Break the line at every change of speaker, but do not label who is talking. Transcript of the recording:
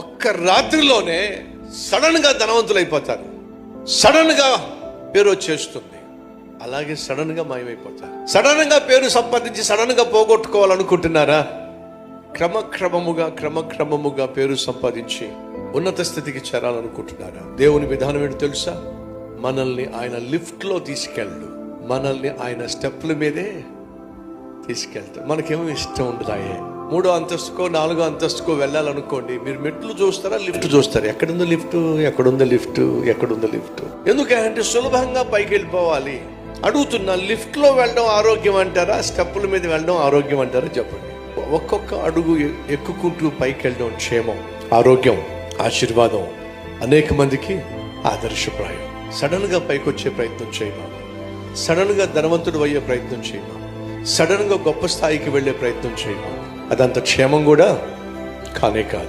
ఒక్క రాత్రిలోనే సడన్ గా ధనవంతులు అయిపోతారు, సడన్ గా పేరు వచ్చేస్తుంది, అలాగే సడన్ గా మాయమైపోతారు. సడన్ గా పేరు సంపాదించి సడన్ గా పోగొట్టుకోవాలనుకుంటున్నారా? క్రమక్రమముగా పేరు సంపాదించి ఉన్నత స్థితికి చేరాలనుకుంటున్నారా? దేవుని విధానం ఏంటో తెలుసా? మనల్ని ఆయన లిఫ్ట్ లో తీసుకెళ్ళు, మనల్ని ఆయన స్టెప్ల మీదే తీసుకెళ్తాడు. మనకేమో ఇష్టం ఉండదాయే 3వ అంతస్తుకో 4వ అంతస్తుకో వెళ్ళాలనుకోండి, మీరు మెట్లు చూస్తారా, లిఫ్ట్ చూస్తారా? ఎక్కడుందో లిఫ్ట్, ఎక్కడుందో లిఫ్ట్, ఎక్కడుందో లిఫ్ట్. ఎందుకంటే సులభంగా పైకి వెళ్ళిపోవాలి. అడుగుతున్నా, లిఫ్ట్ లో వెళ్ళడం ఆరోగ్యం అంటారా, స్టెప్పుల మీద వెళ్ళడం ఆరోగ్యం అంటారా? చెప్పండి. ఒక్కొక్క అడుగు ఎక్కుకుంటూ పైకి వెళ్ళడం క్షేమం, ఆరోగ్యం, ఆశీర్వాదం, అనేక మందికి ఆదర్శప్రాయం. సడన్ గా పైకి వచ్చే ప్రయత్నం చేయమా, సడన్ గా ధనవంతుడు అయ్యే ప్రయత్నం చేయమా, సడన్ గా గొప్ప స్థాయికి వెళ్ళే ప్రయత్నం చేయమా. అదంత క్షేమం కూడా కానే కాదు.